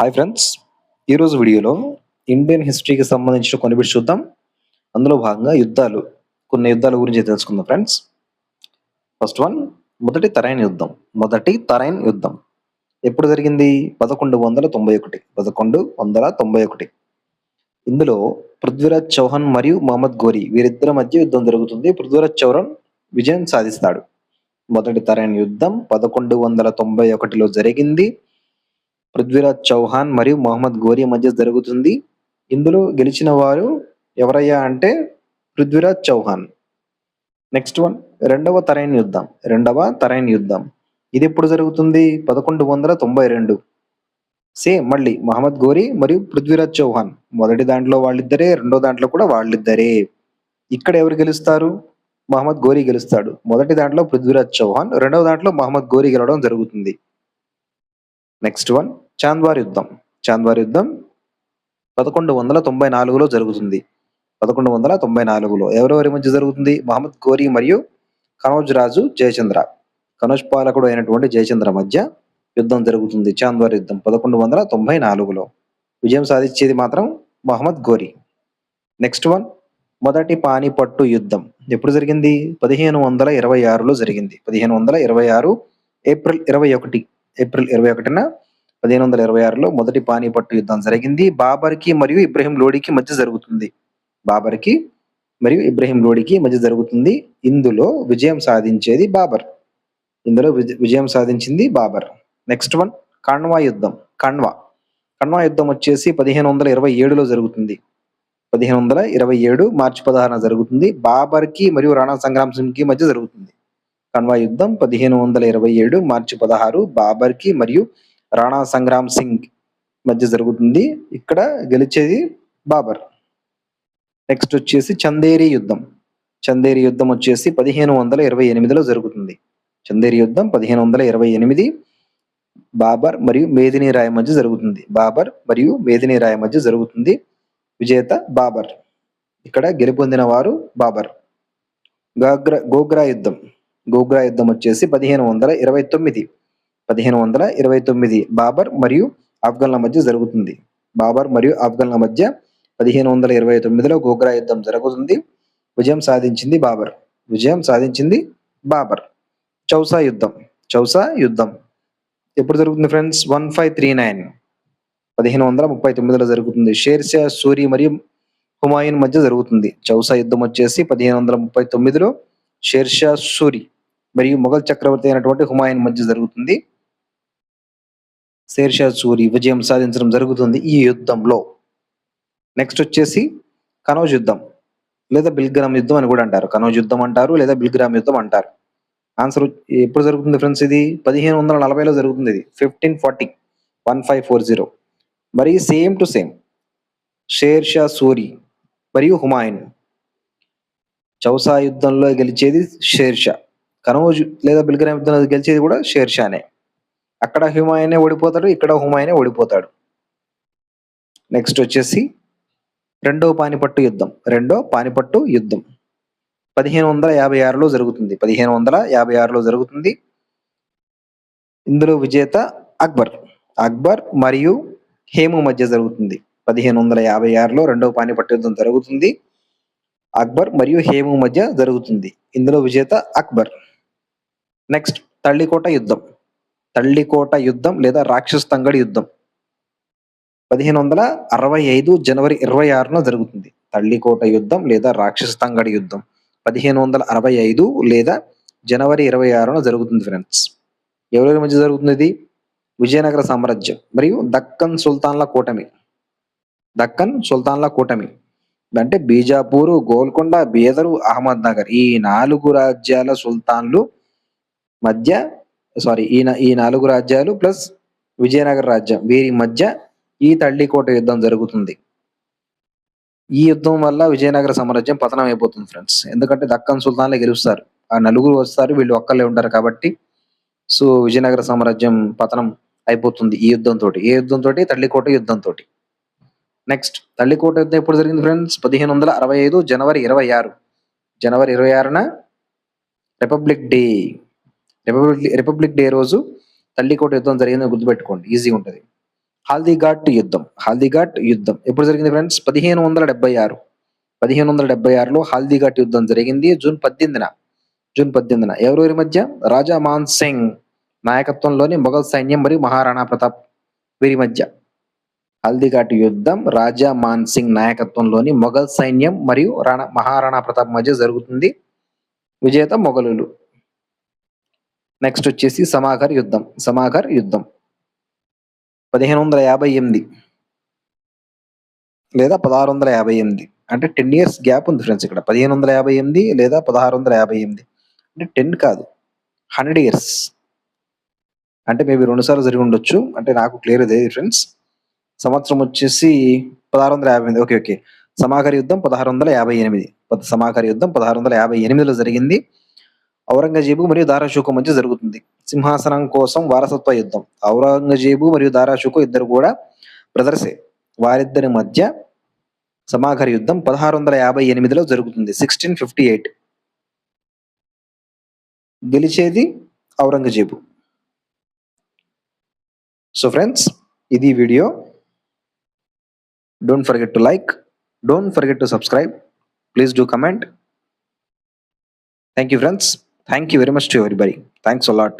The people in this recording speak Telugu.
హాయ్ ఫ్రెండ్స్, ఈరోజు వీడియోలో ఇండియన్ హిస్టరీకి సంబంధించిన కొన్ని బిట్స్ చూద్దాం. అందులో భాగంగా కొన్ని యుద్ధాల గురించి తెలుసుకుందాం ఫ్రెండ్స్. ఫస్ట్ వన్, మొదటి తరైన్ యుద్ధం ఎప్పుడు జరిగింది? 1191. ఇందులో పృథ్వీరాజ్ చౌహాన్ మరియు మహమ్మద్ ఘోరీ వీరిద్దరి మధ్య యుద్ధం జరుగుతుంది. పృథ్వీరాజ్ చౌహాన్ విజయం సాధిస్తాడు. మొదటి తరైన్ యుద్ధం 1191లో జరిగింది. పృథ్వీరాజ్ చౌహాన్ మరియు మహమ్మద్ ఘోరీ మధ్య జరుగుతుంది. ఇందులో గెలిచిన వారు ఎవరయ్యా అంటే పృథ్వీరాజ్ చౌహాన్. నెక్స్ట్ వన్, రెండవ తరైన్ యుద్ధం ఇది ఎప్పుడు జరుగుతుంది? 1192. సేమ్ మళ్ళీ మహమ్మద్ ఘోరీ మరియు పృథ్వీరాజ్ చౌహాన్. మొదటి దాంట్లో వాళ్ళిద్దరే, రెండో దాంట్లో కూడా వాళ్ళిద్దరే. ఇక్కడ ఎవరు గెలుస్తారు? మహమ్మద్ ఘోరీ గెలుస్తాడు. మొదటి దాంట్లో పృథ్వీరాజ్ చౌహాన్, రెండవ దాంట్లో మహమ్మద్ ఘోరీ గెలవడం జరుగుతుంది. నెక్స్ట్ వన్, చాంద్వార్ యుద్ధం 1194లో జరుగుతుంది. 1194లో ఎవరెవరి మధ్య జరుగుతుంది? మహమ్మద్ ఘోరీ మరియు కనౌజ్ రాజు జయచంద్ర, కనౌజ్ పాలకుడు అయినటువంటి జయచంద్ర మధ్య యుద్ధం జరుగుతుంది. చాంద్వార్ యుద్ధం 1194లో. విజయం సాధించేది మాత్రం మహమ్మద్ ఘోరీ. నెక్స్ట్ వన్, మొదటి పానిపట్టు యుద్ధం ఎప్పుడు జరిగింది? 1526లో జరిగింది. 1526 ఏప్రిల్ 21న 1526లో మొదటి పానిపట్టు యుద్ధం జరిగింది. బాబర్కి మరియు ఇబ్రహీం లోడికి మధ్య జరుగుతుంది. ఇందులో విజయం సాధించింది బాబర్. నెక్స్ట్ వన్, కణ్వా యుద్ధం వచ్చేసి 1527లో జరుగుతుంది. 1527 మార్చి 16న జరుగుతుంది. బాబర్కి మరియు రాణా సంగ్రామ్ సింగ్ కి మధ్య జరుగుతుంది. కణ్వా యుద్ధం 1527 మార్చి 16 బాబర్కి మరియు రాణా సంగ్రామ్ సింగ్ మధ్య జరుగుతుంది. ఇక్కడ గెలిచేది బాబర్. నెక్స్ట్ వచ్చేసి చందేరి యుద్ధం వచ్చేసి 1528లో జరుగుతుంది. చందేరి యుద్ధం 1528 బాబర్ మరియు మేదినీ రాయ్ మధ్య జరుగుతుంది. విజేత బాబర్. ఇక్కడ గెలుపొందిన వారు బాబర్. గోగ్రా యుద్ధం వచ్చేసి 1529 బాబర్ మరియు ఆఫ్ఘన్ల మధ్య జరుగుతుంది. 1529లో గోగ్రా యుద్ధం జరుగుతుంది. విజయం సాధించింది బాబర్. చౌసా యుద్ధం ఎప్పుడు జరుగుతుంది ఫ్రెండ్స్? 1539 1539లో జరుగుతుంది. షేర్షా సూరి మరియు హుమాయూన్ మధ్య జరుగుతుంది. చౌసా యుద్ధం వచ్చేసి 1539లో షేర్షా సూరి మరియు మొఘల్ చక్రవర్తి అయినటువంటి హుమాయూన్ మధ్య జరుగుతుంది. షేర్షా సూరి విజయం సాధించడం జరుగుతుంది ఈ యుద్ధంలో. నెక్స్ట్ వచ్చేసి కనౌజ్ యుద్ధం లేదా బిల్గ్రామ్ యుద్ధం అని కూడా అంటారు. కనౌజ్ యుద్ధం అంటారు లేదా బిల్గ్రామ్ యుద్ధం అంటారు. ఆన్సర్ ఎప్పుడు జరుగుతుంది ఫ్రెండ్స్? ఇది 1540లో జరుగుతుంది. ఇది 1540 మరి same to same Sher Shah Suri మరియు హుమాయూన్. చౌసా యుద్ధంలో గెలిచేది షేర్షా. కనౌజ్ లేదా బిల్గ్రామ్ యుద్ధంలో గెలిచేది కూడా షేర్షానే. అక్కడ హుమాయూనే ఓడిపోతాడు, ఇక్కడ హుమాయూనే ఓడిపోతాడు. నెక్స్ట్ వచ్చేసి రెండో పానిపట్టు యుద్ధం 1556లో జరుగుతుంది. 1556లో జరుగుతుంది. ఇందులో విజేత అక్బర్ మరియు హేము మధ్య జరుగుతుంది. 1556లో రెండవ పానిపట్టు యుద్ధం జరుగుతుంది. అక్బర్ మరియు హేము మధ్య జరుగుతుంది. ఇందులో విజేత అక్బర్. నెక్స్ట్ తల్లికోట యుద్ధం లేదా రాక్షస్ తంగడి యుద్ధం 1565 జనవరి 26న జరుగుతుంది. తల్లికోట యుద్ధం లేదా రాక్షస్ తంగడి యుద్ధం 1565 లేదా జనవరి 26న జరుగుతుంది ఫ్రెండ్స్. ఎవరి మధ్య జరుగుతుంది? ఇది విజయనగర సామ్రాజ్యం మరియు దక్కన్ సుల్తాన్ల కూటమి. అంటే బీజాపూర్, గోల్కొండ, బీదరు, అహ్మద్ నగర్ ఈ 4 రాజ్యాల సుల్తాన్లు మధ్య ఈ 4 రాజ్యాలు ప్లస్ విజయనగర రాజ్యం వీరి మధ్య ఈ తల్లికోట యుద్ధం జరుగుతుంది. ఈ యుద్ధం వల్ల విజయనగర సామ్రాజ్యం పతనం అయిపోతుంది ఫ్రెండ్స్. ఎందుకంటే దక్కన్ సుల్తాన్లే గెలుస్తారు. ఆ 4 వస్తారు, వీళ్ళు ఒక్కళ్ళే ఉంటారు కాబట్టి సో విజయనగర సామ్రాజ్యం పతనం అయిపోతుంది ఈ యుద్ధంతో. ఏ యుద్ధంతో? తల్లికోట యుద్ధంతో. నెక్స్ట్ తల్లికోట యుద్ధం ఎప్పుడు జరిగింది ఫ్రెండ్స్? 1565 జనవరి 26న రిపబ్లిక్ డే రోజు తల్లికోట యుద్ధం జరిగిందని గుర్తుపెట్టుకోండి, ఈజీగా ఉంటుంది. హాల్దీఘాట్ యుద్ధం ఎప్పుడు జరిగింది ఫ్రెండ్స్? 1576. 1576లో హాల్దీఘాట్ యుద్ధం జరిగింది. జూన్ 18న ఎవరెవరి మధ్య? రాజా మాన్ సింగ్ నాయకత్వంలోని మొఘల్ సైన్యం మరియు మహారాణా ప్రతాప్ వీరి మధ్య. హాల్దీఘాట్ యుద్ధం రాజా మాన్ సింగ్ నాయకత్వంలోని మొఘల్ సైన్యం మరియు మహారాణా ప్రతాప్ మధ్య జరుగుతుంది. విజేత మొఘలులు. నెక్స్ట్ వచ్చేసి సమాఘర్ యుద్ధం 1558 లేదా 1658. అంటే 10 years గ్యాప్ ఉంది ఫ్రెండ్స్ ఇక్కడ. 1558 లేదా 1658. అంటే 10 కాదు, 100 years. అంటే మేబీ 2 సార్లు జరిగి ఉండొచ్చు. అంటే నాకు క్లియర్ అదే ఫ్రెండ్స్. సంవత్సరం వచ్చేసి 1658. ఓకే. సమాఘర్ యుద్ధం 1658. సమాఘర్ యుద్ధం 1658లో జరిగింది. ఔరంగజేబు మరియు దారాషుకో మధ్య జరుగుతుంది. సింహాసనం కోసం వారసత్వ యుద్ధం. ఔరంగజేబు మరియు దారాషుకో ఇద్దరు కూడా బ్రదర్సే. వారిద్దరి మధ్య సమాఘర్ యుద్ధం 1658లో జరుగుతుంది. 1658. గెలిచేది ఔరంగజేబు. సో ఫ్రెండ్స్, ఇది video. Don't forget to like, don't forget to subscribe, please do comment. Thank you friends. Thank you very much to everybody. Thanks a lot.